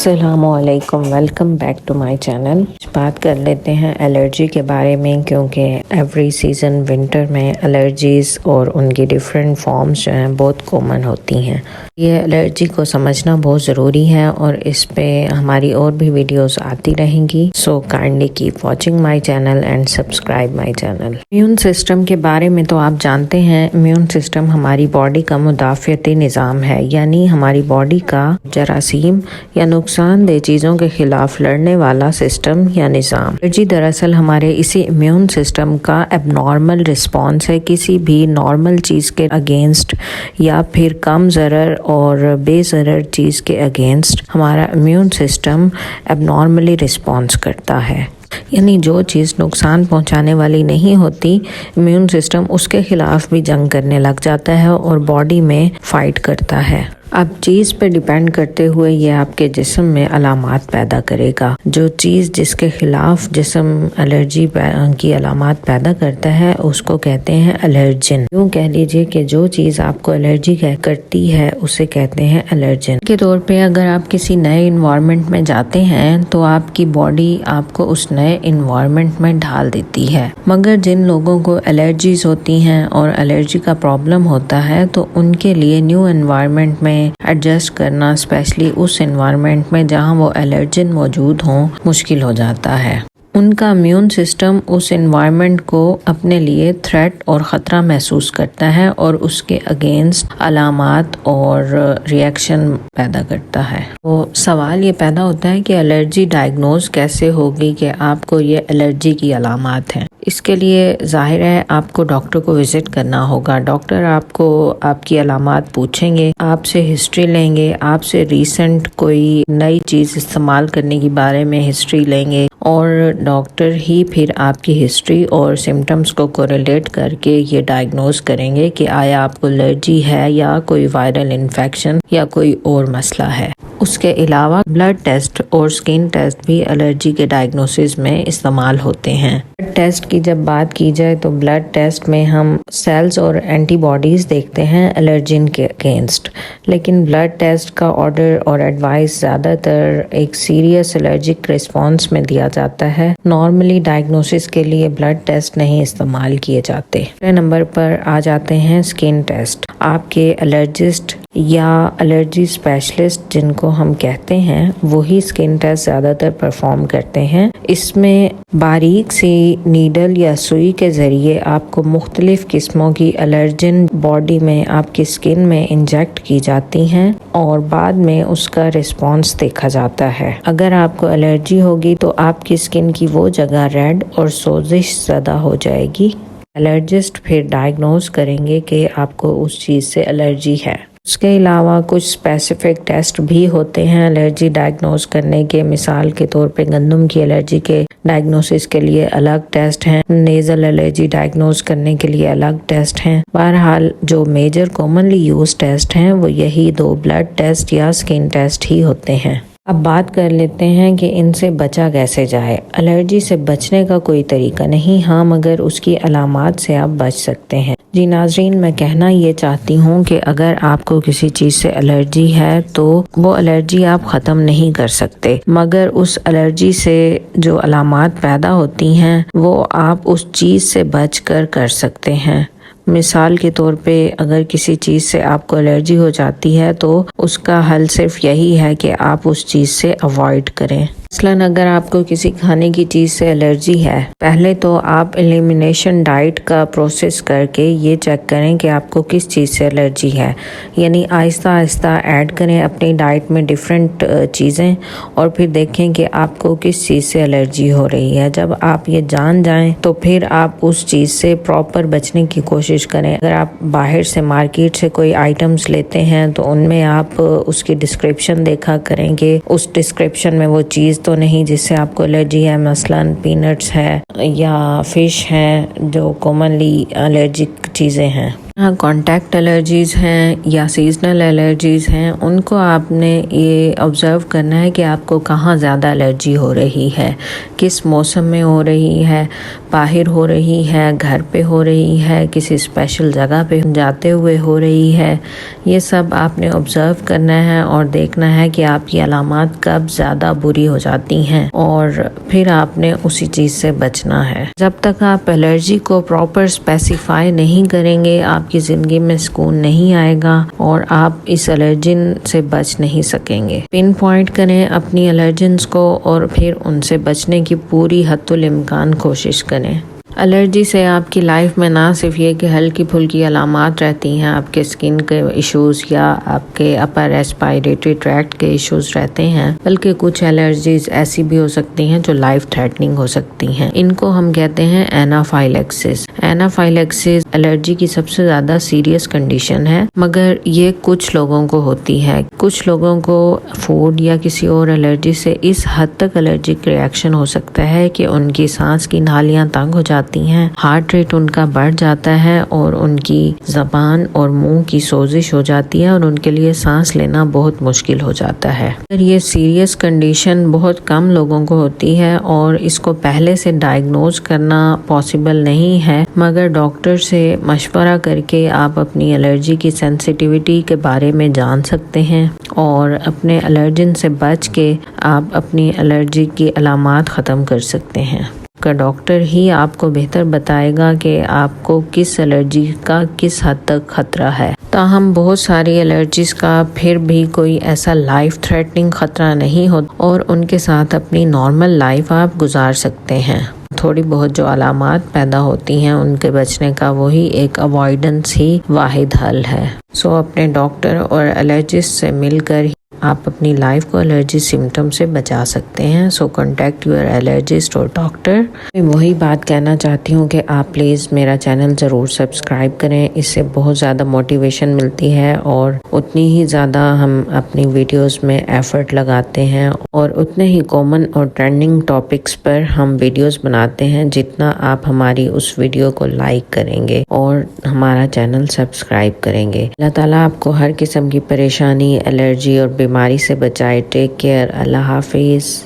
السلام علیکم، welcome back to my channel. بات کر لیتے ہیں الرجی کے بارے میں، کیونکہ ایوری سیزن ونٹر میں الرجیز اور ان کی ڈیفرنٹ فارمز جو ہیں بہت کامن ہوتی ہیں۔ یہ الرجی کو سمجھنا بہت ضروری ہے اور اس پہ ہماری اور بھی ویڈیوز آتی رہیں گی، so kindly keep watching my channel and subscribe my channel. Immune system کے بارے میں تو آپ جانتے ہیں، امیون سسٹم ہماری باڈی کا مدافعتی نظام ہے، یعنی ہماری باڈی کا جراثیم یا نقصان دہ چیزوں کے خلاف لڑنے والا سسٹم یا نظام۔ الرجی دراصل ہمارے اسی امیون سسٹم کا اب نارمل رسپانس ہے کسی بھی نارمل چیز کے اگینسٹ، یا پھر کم ضرر اور بے ضرر چیز کے اگینسٹ ہمارا امیون سسٹم اب نارملی رسپانس کرتا ہے۔ یعنی جو چیز نقصان پہنچانے والی نہیں ہوتی، امیون سسٹم اس کے خلاف بھی جنگ کرنے لگ جاتا ہے اور باڈی میں فائٹ کرتا ہے۔ اب چیز پہ ڈیپینڈ کرتے ہوئے یہ آپ کے جسم میں علامات پیدا کرے گا۔ جو چیز جس کے خلاف جسم الرجی کی علامات پیدا کرتا ہے اس کو کہتے ہیں الرجن۔ یوں کہہ لیجئے کہ جو چیز آپ کو الرجی کرتی ہے اسے کہتے ہیں الرجن۔ کے طور پہ اگر آپ کسی نئے انوائرمنٹ میں جاتے ہیں تو آپ کی باڈی آپ کو اس نئے انوائرمنٹ میں ڈھال دیتی ہے، مگر جن لوگوں کو الرجیز ہوتی ہیں اور الرجی کا پرابلم ہوتا ہے تو ان کے لیے نیو انوائرمنٹ میں ایڈجسٹ کرنا، اسپیشلی اس انوائرمنٹ میں جہاں وہ الرجن موجود ہوں، مشکل ہو جاتا ہے۔ ان کا امیون سسٹم اس انوائرمنٹ کو اپنے لیے تھریٹ اور خطرہ محسوس کرتا ہے اور اس کے اگینسٹ علامات اور ریئیکشن پیدا کرتا ہے۔ تو سوال یہ پیدا ہوتا ہے کہ الرجی ڈائگنوز کیسے ہوگی کہ آپ کو یہ الرجی کی علامات ہیں؟ اس کے لیے ظاہر ہے آپ کو ڈاکٹر کو وزٹ کرنا ہوگا۔ ڈاکٹر آپ کو آپ کی علامات پوچھیں گے، آپ سے ہسٹری لیں گے، آپ سے ریسنٹ کوئی نئی چیز استعمال کرنے کے بارے میں ہسٹری لیں گے، اور ڈاکٹر ہی پھر آپ کی ہسٹری اور سمٹمز کو کوریلیٹ کر کے یہ ڈائگنوز کریں گے کہ آیا آپ کو الرجی ہے یا کوئی وائرل انفیکشن یا کوئی اور مسئلہ ہے۔ اس کے علاوہ بلڈ ٹیسٹ اور سکن ٹیسٹ بھی الرجی کے ڈائگنوسس میں استعمال ہوتے ہیں۔ بلڈ ٹیسٹ کی جب بات کی جائے تو بلڈ ٹیسٹ میں ہم سیلز اور اینٹی باڈیز دیکھتے ہیں الرجن کے اگینسٹ، لیکن بلڈ ٹیسٹ کا آرڈر اور ایڈوائس زیادہ تر ایک سیریس الرجک رسپانس میں دیا جاتا ہے۔ نارملی ڈائگنوسس کے لیے بلڈ ٹیسٹ نہیں استعمال کیے جاتے۔ پہلے نمبر پر آ جاتے ہیں سکن ٹیسٹ۔ آپ کے الرجسٹ یا الرجی اسپیشلسٹ جن کو ہم کہتے ہیں، وہی سکن ٹیسٹ زیادہ تر پرفارم کرتے ہیں۔ اس میں باریک سی نیڈل یا سوئی کے ذریعے آپ کو مختلف قسموں کی الرجن باڈی میں آپ کی سکن میں انجیکٹ کی جاتی ہیں اور بعد میں اس کا رسپانس دیکھا جاتا ہے۔ اگر آپ کو الرجی ہوگی تو آپ کی سکن کی وہ جگہ ریڈ اور سوزش زدہ ہو جائے گی۔ الرجسٹ پھر ڈائگنوز کریں گے کہ آپ کو اس چیز سے الرجی ہے۔ اس کے علاوہ کچھ اسپیسیفک ٹیسٹ بھی ہوتے ہیں الرجی ڈائگنوز کرنے کے۔ مثال کے طور پہ گندم کی الرجی کے ڈائگنوسس کے لیے الگ ٹیسٹ ہیں، نیزل الرجی ڈائگنوز کرنے کے لیے الگ ٹیسٹ ہیں۔ بہرحال جو میجر کامنلی یوز ٹیسٹ ہیں وہ یہی دو بلڈ ٹیسٹ یا سکن ٹیسٹ ہی ہوتے ہیں۔ اب بات کر لیتے ہیں کہ ان سے بچا کیسے جائے۔ الرجی سے بچنے کا کوئی طریقہ نہیں، ہاں مگر اس کی علامات سے آپ بچ سکتے ہیں۔ جی ناظرین، میں کہنا یہ چاہتی ہوں کہ اگر آپ کو کسی چیز سے الرجی ہے تو وہ الرجی آپ ختم نہیں کر سکتے، مگر اس الرجی سے جو علامات پیدا ہوتی ہیں وہ آپ اس چیز سے بچ کر سکتے ہیں۔ مثال کے طور پہ اگر کسی چیز سے آپ کو الرجی ہو جاتی ہے تو اس کا حل صرف یہی ہے کہ آپ اس چیز سے اوائڈ کریں۔ مثلاً اگر آپ کو کسی کھانے کی چیز سے الرجی ہے، پہلے تو آپ ایلیمینیشن ڈائٹ کا پروسیس کر کے یہ چیک کریں کہ آپ کو کس چیز سے الرجی ہے، یعنی آہستہ آہستہ ایڈ کریں اپنی ڈائٹ میں ڈیفرنٹ چیزیں اور پھر دیکھیں کہ آپ کو کس چیز سے الرجی ہو رہی ہے۔ جب آپ یہ جان جائیں تو پھر آپ اس چیز سے پراپر بچنے کی کوشش کریں۔ اگر آپ باہر سے مارکیٹ سے کوئی آئٹمز لیتے ہیں تو ان میں آپ اس کی ڈسکرپشن دیکھا کریں کہ اس ڈسکرپشن میں وہ چیز تو نہیں جس سے آپ کو الرجی ہے۔ مثلاً پینٹس ہے یا فش ہے جو کامنلی الرجک چیزیں ہیں۔ ہاں کانٹیکٹ الرجیز ہیں یا سیزنل الرجیز ہیں، ان کو آپ نے یہ آبزرو کرنا ہے کہ آپ کو کہاں زیادہ الرجی ہو رہی ہے، کس موسم میں ہو رہی ہے، باہر ہو رہی ہے، گھر پہ ہو رہی ہے، کسی اسپیشل جگہ پہ جاتے ہوئے ہو رہی ہے۔ یہ سب آپ نے آبزرو کرنا ہے اور دیکھنا ہے کہ آپ کی علامات کب زیادہ بری ہو جاتی ہیں، اور پھر آپ نے اسی چیز سے بچنا ہے۔ جب تک آپ الرجی کو پراپر اسپیسیفائی نہیں کریں گے، آپ کی زندگی میں سکون نہیں آئے گا اور آپ اس الرجن سے بچ نہیں سکیں گے۔ پن پوائنٹ کریں اپنی الرجنز کو اور پھر ان سے بچنے کی پوری حد الامکان کوشش کریں۔ الرجی سے آپ کی لائف میں نہ صرف یہ کہ ہلکی پھلکی علامات رہتی ہیں، آپ کے اسکن کے ایشوز یا آپ کے اپر ریسپائریٹری ٹریکٹ کے ایشوز رہتے ہیں، بلکہ کچھ الرجیز ایسی بھی ہو سکتی ہیں جو لائف تھریٹننگ ہو سکتی ہیں۔ ان کو ہم کہتے ہیں اینافائلیکسس۔ اینافائلیکسس الرجی کی سب سے زیادہ سیریس کنڈیشن ہے، مگر یہ کچھ لوگوں کو ہوتی ہے۔ کچھ لوگوں کو فوڈ یا کسی اور الرجی سے اس حد تک الرجک ریئیکشن ہو سکتا ہے کہ ان کی سانس کی نالیاں تنگ ہو جاتی ہیں، ہارٹ ریٹ ان کا بڑھ جاتا ہے اور ان کی زبان اور منہ کی سوزش ہو جاتی ہے اور ان کے لیے سانس لینا بہت مشکل ہو جاتا ہے۔ یہ سیریس کنڈیشن بہت کم لوگوں کو ہوتی ہے اور اس کو پہلے سے ڈائگنوز کرنا پاسبل نہیں ہے، مگر ڈاکٹر سے مشورہ کر کے آپ اپنی الرجی کی سینسیٹیوٹی کے بارے میں جان سکتے ہیں اور اپنے الرجن سے بچ کے آپ اپنی الرجی کی علامات ختم کر سکتے ہیں۔ کا ڈاکٹر ہی آپ کو بہتر بتائے گا کہ آپ کو کس الرجی کا کس حد تک خطرہ ہے۔ تاہم بہت ساری الرجیز کا پھر بھی کوئی ایسا لائف تھریٹننگ خطرہ نہیں ہوتا اور ان کے ساتھ اپنی نارمل لائف آپ گزار سکتے ہیں۔ تھوڑی بہت جو علامات پیدا ہوتی ہیں ان کے بچنے کا وہی ایک اوائیڈنس ہی واحد حل ہے۔ سو اپنے ڈاکٹر اور الرجسٹ سے مل کر آپ اپنی لائف کو الرجی سمٹم سے بچا سکتے ہیں۔ سو کانٹیکٹ یور الرجسٹ اور ڈاکٹر۔ میں وہی بات کہنا چاہتی ہوں کہ آپ پلیز میرا چینل ضرور سبسکرائب کریں، اس سے بہت زیادہ موٹیویشن ملتی ہے اور اتنی ہی زیادہ ہم اپنی ویڈیوز میں ایفرٹ لگاتے ہیں اور اتنے ہی کامن اور ٹرینڈنگ ٹاپکس پر ہم ویڈیوز بناتے ہیں جتنا آپ ہماری اس ویڈیو کو لائک کریں گے اور ہمارا چینل سبسکرائب کریں گے۔ اللہ تعالیٰ آپ کو ہر قسم کی پریشانی، الرجی اور بیماری سے بچائے۔ Take care. اللہ حافظ۔